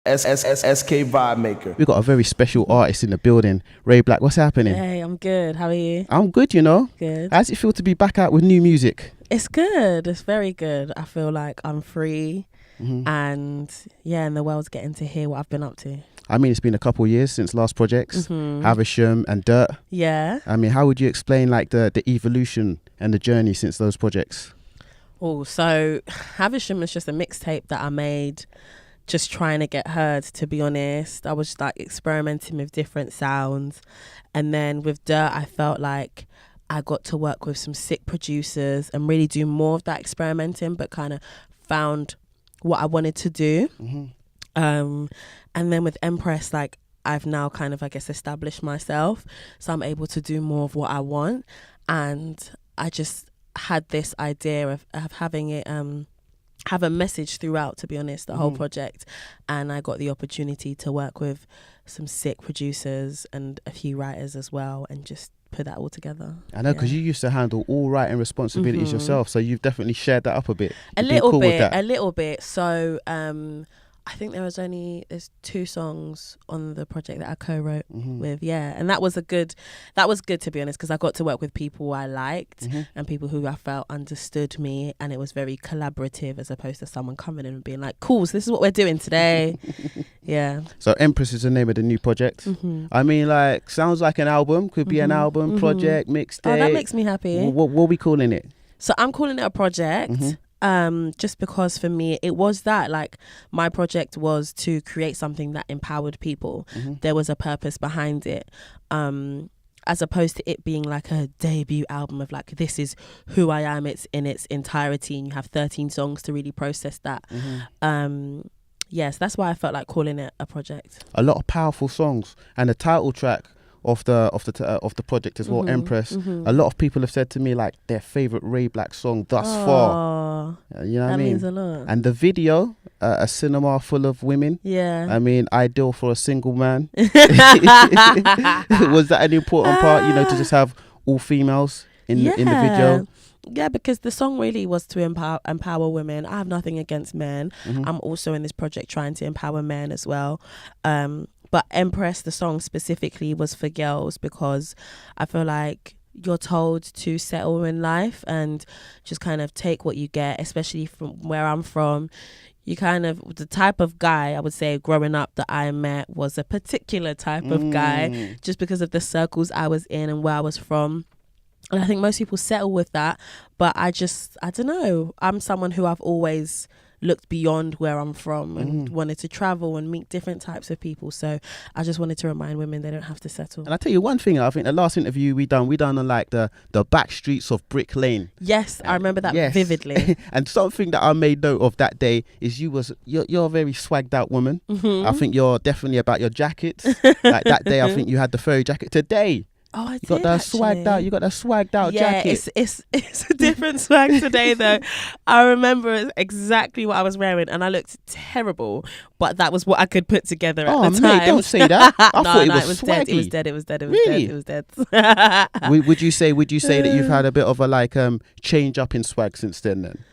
SK Vibemaker. We've got a very special artist in the building. Ray Black, what's happening? Hey, I'm good. How are you? I'm good, you know. Good. How does it feel to be back out with new music? It's good. It's very good. I feel like I'm free and and the world's getting to hear what I've been up to. I mean, it's been a couple of years since last projects, Havisham and Dirt. Yeah. I mean, how would you explain like the evolution and the journey since those projects? Oh, so Havisham is just a mixtape that I made just trying to get heard, to be honest. I was just like experimenting with different sounds. And then with Dirt, I felt like I got to work with some sick producers and really do more of that experimenting, but kind of found what I wanted to do. And then with Empress, like I've now kind of, I guess, established myself. So I'm able to do more of what I want. And I just had this idea of having it have a message throughout, to be honest, the whole project. And I got the opportunity to work with some sick producers and a few writers as well, and just put that all together. I know, because you used to handle all writing responsibilities yourself, so you've definitely shared that up a bit. A little bit. So I think there's 2 songs on the project that I co-wrote with, and that was good, to be honest, because I got to work with people I liked and people who I felt understood me, and it was very collaborative as opposed to someone coming in and being like, cool, so this is what we're doing today. So Empress is the name of the new project. I mean, like, sounds like an album, could be an album, project, mixtape. Oh, that makes me happy. What are we calling it? So I'm calling it a project. Just because for me it was that, like, my project was to create something that empowered people. There was a purpose behind it, as opposed to it being like a debut album of like, this is who I am, it's in its entirety, and you have 13 songs to really process that. Yes, that's why I felt like calling it a project. A lot of powerful songs, and the title track of the project as well, Empress. A lot of people have said to me like their favorite Ray Black song thus far. You know what I mean? That means a lot. And the video, a cinema full of women. Yeah. I mean, ideal for a single man. Was that an important part? You know, to just have all females in the video. Yeah, because the song really was to empower women. I have nothing against men. I'm also in this project trying to empower men as well. But Empress, the song specifically, was for girls, because I feel like you're told to settle in life and just kind of take what you get, especially from where I'm from. You kind of, the type of guy, I would say, growing up that I met was a particular type of guy, just because of the circles I was in and where I was from. And I think most people settle with that. But I don't know. I'm someone who I've always looked beyond where I'm from and wanted to travel and meet different types of people. So I just wanted to remind women they don't have to settle. And I tell you one thing, I think the last interview we done on like the back streets of Brick Lane. Yes, I remember that vividly. And something that I made note of that day is you're a very swagged out woman. I think you're definitely about your jackets. Like that day, I think you had the furry jacket. Today, you got that swagged out. You got that swagged out jacket. It's a different swag today though. I remember exactly what I was wearing, and I looked terrible, but that was what I could put together at the time. Mate, don't say that. I thought it was swaggy. It was dead. Really? It was dead. Would you say that you've had a bit of a change up in swag since then?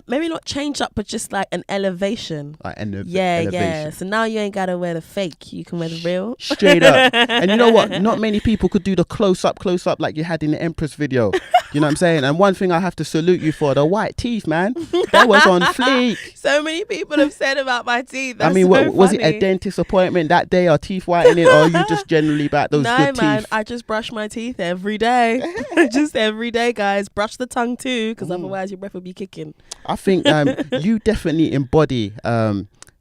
Maybe not change up, but just like an elevation. Like elevation. Yeah. So now you ain't gotta wear the fake. You can wear the real. Straight up. And you know what? Not many people could do the close up like you had in the Empress video. You know what I'm saying? And one thing I have to salute you for, the white teeth, man. That was on fleek. So many people have said about my teeth. That's was it a dentist appointment that day, or teeth whitening, or are you just generally about those good teeth? No, man. I just brush my teeth every day. Just every day, guys. Brush the tongue too, because otherwise your breath will be kicking. I think you definitely embody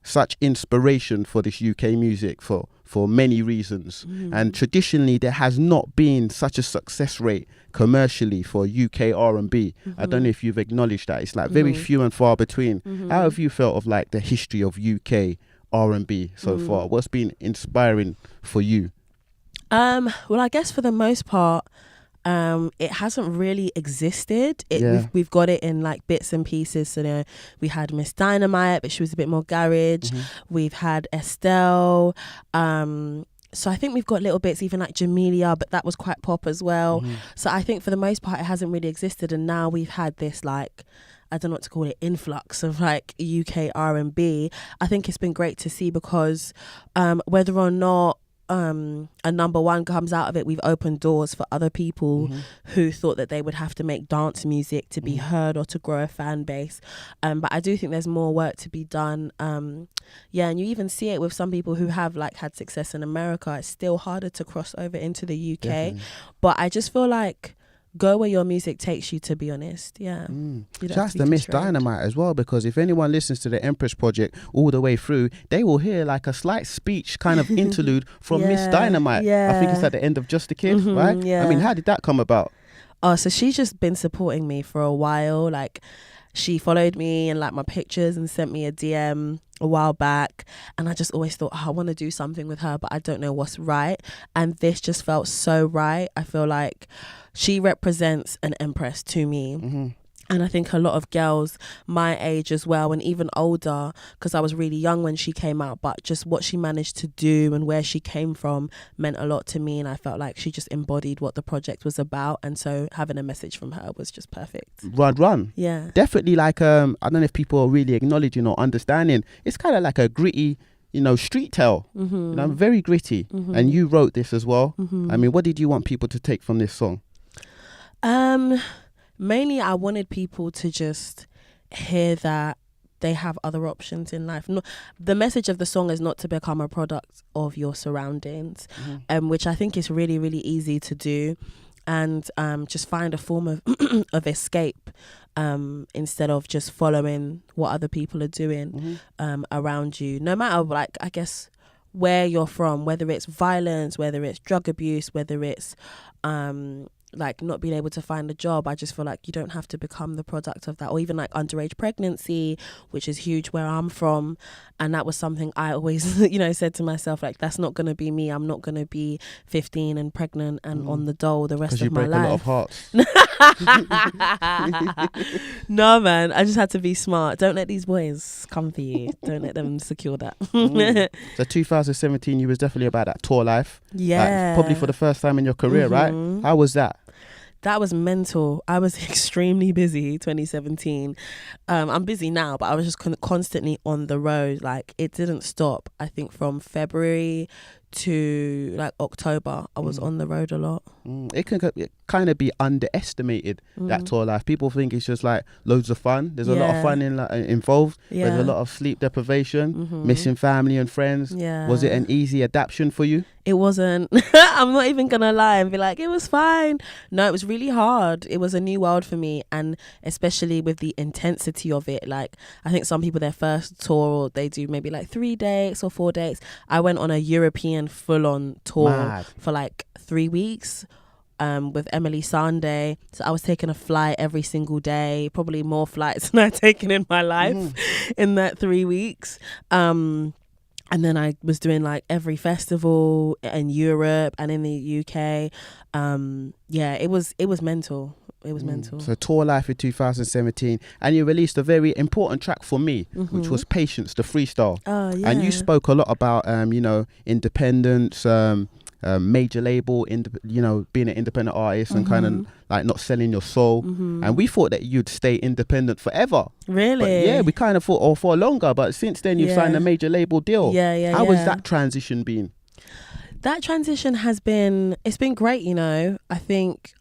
such inspiration for this UK music for many reasons. And traditionally there has not been such a success rate commercially for UK R&B. I don't know if you've acknowledged that. It's like very few and far between. How have you felt of like the history of UK R&B so far? What's been inspiring for you? Well, I guess for the most part, it hasn't really existed. We've got it in like bits and pieces. So we had Miss Dynamite, but she was a bit more garage. We've had Estelle. So I think we've got little bits, even like Jamelia, but that was quite pop as well. So I think for the most part it hasn't really existed, and now we've had this like I don't know what to call it, influx of like UK R&B, I think it's been great to see, because whether or not a number one comes out of it, we've opened doors for other people who thought that they would have to make dance music to be heard or to grow a fan base. But I do think there's more work to be done. And you even see it with some people who have like had success in America. It's still harder to cross over into the UK. Definitely. But I just feel like go where your music takes you, to be honest. That's the Miss Dynamite as well, because if anyone listens to the Empress project all the way through, they will hear like a slight speech kind of interlude from Miss Dynamite. I think it's at the end of Just a Kid, right? I mean, how did that come about? Oh, so she's just been supporting me for a while. Like, she followed me and liked my pictures and sent me a DM a while back, and I just always thought, I want to do something with her, but I don't know what's right. And this just felt so right. I feel like she represents an Empress to me. And I think a lot of girls my age as well, and even older, because I was really young when she came out, but just what she managed to do and where she came from meant a lot to me. And I felt like she just embodied what the project was about. And so having a message from her was just perfect. Run. Yeah. Definitely like, I don't know if people are really acknowledging or understanding. It's kind of like a gritty, street tale. Very gritty. And you wrote this as well. I mean, what did you want people to take from this song? Mainly, I wanted people to just hear that they have other options in life. No, the message of the song is not to become a product of your surroundings, which I think is really, really easy to do, and just find a form of of escape instead of just following what other people are doing around you. No matter, like, I guess, where you're from, whether it's violence, whether it's drug abuse, whether it's like not being able to find a job. I just feel like you don't have to become the product of that, or even like underage pregnancy, which is huge where I'm from. And that was something I always said to myself, like, that's not going to be me. I'm not going to be 15 and pregnant and on the dole the rest of my life. Because you break a lot of hearts. No, man, I just had to be smart. Don't let these boys come for you. Don't let them secure that. So 2017, you was definitely about that tour life. Yeah. Like, probably for the first time in your career, right? How was that? That was mental. I was extremely busy 2017. I'm busy now, but I was just constantly on the road. Like, it didn't stop. I think from February to like October, I was on the road a lot. It can kind of be underestimated, that tour life. People think it's just like loads of fun. There's a lot of fun involved. There's a lot of sleep deprivation, missing family and friends. Was it an easy adaptation for you? It wasn't. I'm not even gonna lie and be like, it was fine. No, it was really hard. It was a new world for me, and especially with the intensity of it. Like, I think some people, their first tour, they do maybe like 3 dates or 4 dates. I went on a European full-on tour for like 3 weeks with Emily Sande. So I was taking a flight every single day, probably more flights than I'd taken in my life in that 3 weeks. And then I was doing like every festival in Europe and in the UK. It was mental. It was mental. So tour life in 2017, and you released a very important track for me, which was Patience, the freestyle. Oh, yeah. And you spoke a lot about, independence, major label, being an independent artist and kind of like not selling your soul. And we thought that you'd stay independent forever. Really? But we kind of thought, for longer. But since then, you've signed a major label deal. How has that transition been? That transition it's been great, I think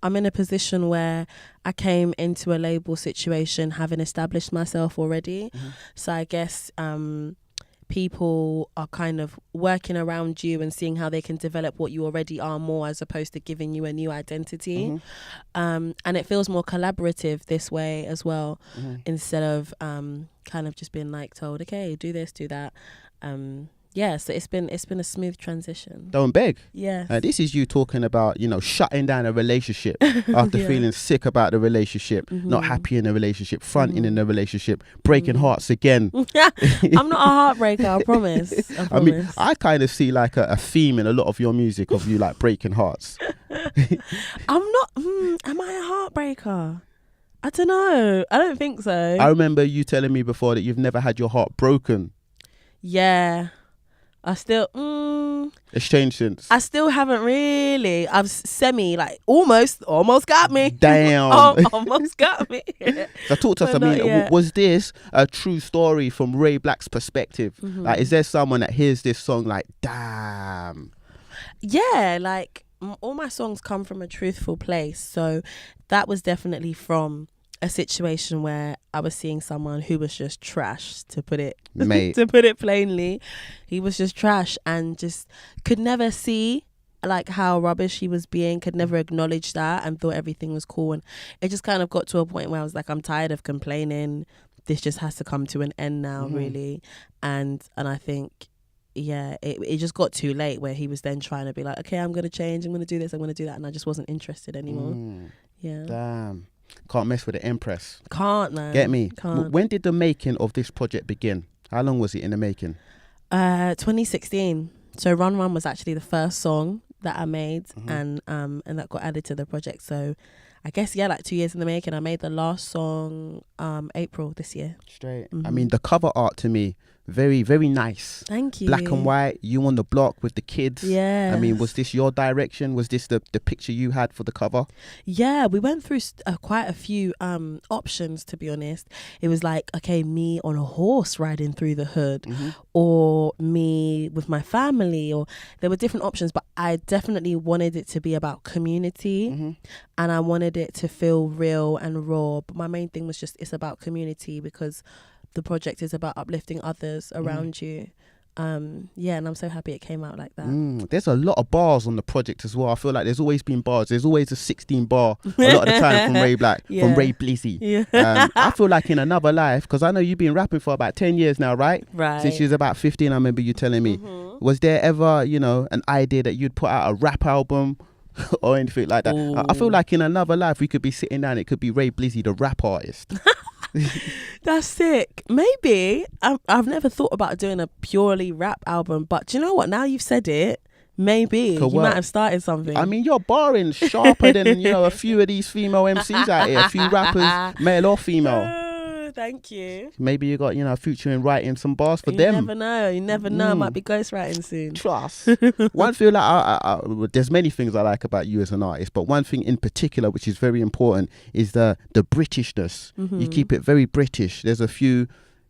I'm in a position where I came into a label situation having established myself already. So I guess people are kind of working around you and seeing how they can develop what you already are more, as opposed to giving you a new identity. And it feels more collaborative this way as well, instead of kind of just being like told, okay, do this, do that. So it's been a smooth transition. Don't beg. Yeah. This is you talking about, shutting down a relationship after feeling sick about the relationship, not happy in the relationship, fronting in the relationship, breaking hearts again. I'm not a heartbreaker, I promise. I mean, I kind of see like a theme in a lot of your music of you like breaking hearts. I'm not. Am I a heartbreaker? I don't know. I don't think so. I remember you telling me before that you've never had your heart broken. Yeah. I still, It's changed since. I still haven't really. I've almost got me. Damn. Almost got me. So talk to us. I mean, was this a true story from Ray Black's perspective? Like, is there someone that hears this song like, damn? Yeah, like all my songs come from a truthful place. So that was definitely from a situation where I was seeing someone who was just trash, to put it to put it plainly. He was just trash and just could never see like how rubbish he was being, could never acknowledge that, and thought everything was cool. And it just kind of got to a point where I was like, I'm tired of complaining. This just has to come to an end now, really. And I think, yeah, it just got too late where he was then trying to be like, okay, I'm going to change, I'm going to do this, I'm going to do that. And I just wasn't interested anymore. Yeah. Damn. Can't mess with the Empress. Can't, man. Get me? Can't. When did the making of this project begin? How long was it in the making? 2016. So Run Run was actually the first song that I made, and that got added to the project. So I guess, yeah, like 2 years in the making. I made the last song April this year. Straight. I mean, the cover art to me, very, very nice. Thank you. Black and white, you on the block with the kids. Yeah. I mean, was this your direction? Was this the picture you had for the cover? Yeah, we went through quite a few options, to be honest. It was like, okay, me on a horse riding through the hood, or me with my family, or there were different options, but I definitely wanted it to be about community, and I wanted it to feel real and raw. But my main thing was just, it's about community, because the project is about uplifting others around you. Yeah, and I'm so happy it came out like that. There's a lot of bars on the project as well. I feel like there's always been bars. There's always a 16 bar a lot of the time from Ray Black, from Ray Blizzy. Yeah. I feel like in another life, because I know you've been rapping for about 10 years now, right? Right. Since you was about 15, I remember you telling me. Was there ever, an idea that you'd put out a rap album or anything like that? I feel like in another life we could be sitting down, it could be Ray Blizzy, the rap artist. That's sick. Maybe. I've never thought about doing a purely rap album, but do you know what? Now you've said it, maybe you might have started something. I mean, you're barring sharper than a few of these female MCs out here, a few rappers, male or female. Thank you. Maybe you got a future in writing some bars for them. You never know. Might be ghostwriting soon. Trust. One thing, there's many things I like about you as an artist, but one thing in particular which is very important is the Britishness. You keep it very British. There's a few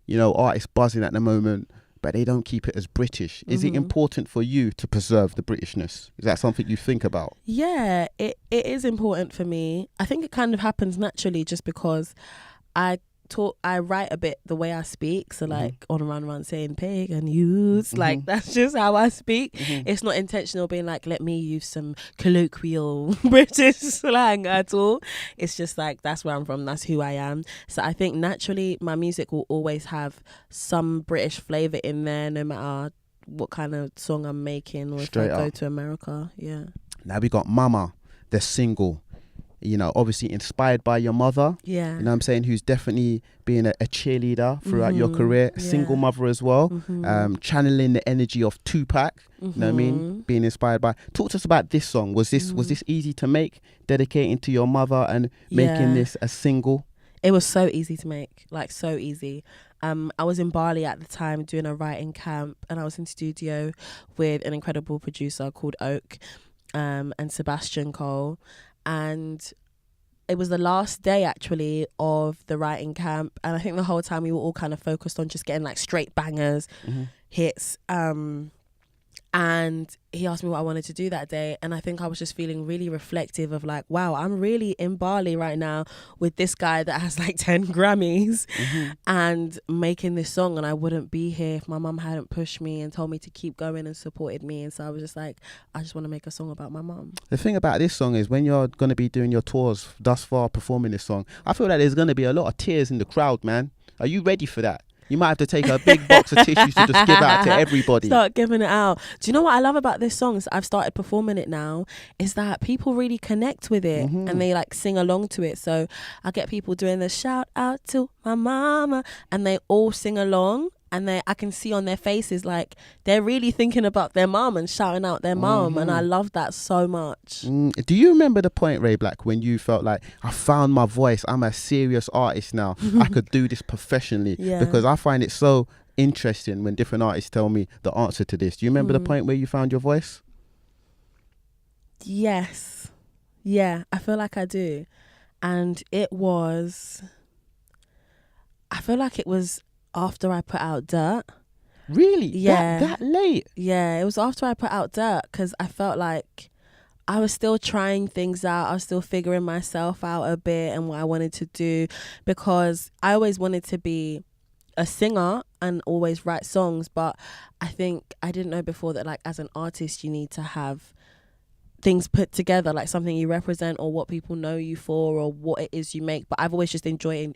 artists buzzing at the moment, but they don't keep it as British. Is it important for you to preserve the Britishness? Is that something you think about? Yeah, it is important for me. I think it kind of happens naturally just because I write a bit the way I speak. So like on Run Run saying pig and use, like that's just how I speak. It's not intentional being like, let me use some colloquial British slang at all. It's just like, that's where I'm from. That's who I am. So I think naturally my music will always have some British flavour in there, no matter what kind of song I'm making, or Straight if I go up to America. Yeah. Now we got Mama, the single. Obviously inspired by your mother. Yeah. You know what I'm saying? Who's definitely being a cheerleader throughout your career, a single mother as well, channeling the energy of Tupac, you know what I mean? Being inspired by. Talk to us about this song. Was this easy to make, dedicating to your mother and making this a single? It was so easy to make, like so easy. I was in Bali at the time doing a writing camp, and I was in studio with an incredible producer called Oak, and Sebastian Cole. And it was the last day actually of the writing camp, and I think the whole time we were all kind of focused on just getting like straight bangers, hits, and he asked me what I wanted to do that day, and I think I was just feeling really reflective of like, wow, I'm really in Bali right now with this guy that has like 10 Grammys and making this song, and I wouldn't be here if my mum hadn't pushed me and told me to keep going and supported me. And so I was just like, I just want to make a song about my mum. The thing about this song is when you're going to be doing your tours thus far performing this song, I feel like there's going to be a lot of tears in the crowd, man. Are you ready for that? You might have to take a big box of tissues to just give out to everybody. Start giving it out. Do you know what I love about this song? I've started performing it now, is that people really connect with it and they like sing along to it. So I get people doing the shout out to my mama, and they all sing along. And I can see on their faces like they're really thinking about their mom and shouting out their mom, and I love that so much. Do you remember the point, Ray Black, when you felt like, I found my voice, I'm a serious artist now, I could do this professionally? Because I find it so interesting when different artists tell me the answer to this. Do you remember the point where you found your voice? Yes. Yeah, I feel like I do. And I feel like it was after I put out Dirt. Really? Yeah. That late? Yeah, it was after I put out Dirt, because I felt like I was still trying things out. I was still figuring myself out a bit and what I wanted to do, because I always wanted to be a singer and always write songs. But I think I didn't know before that, like, as an artist, you need to have things put together, like something you represent or what people know you for or what it is you make. But I've always just enjoyed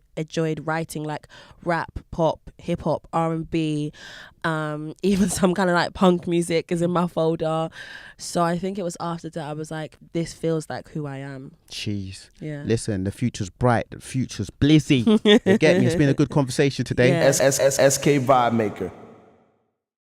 writing, like rap, pop, hip hop, R&B, even some kind of like punk music is in my folder. So I think it was after that I was like, this feels like who I am. Jeez. Yeah. Listen, the future's bright, the future's blizzy. You get me? It's been a good conversation today. Yeah. SK Vibemaker.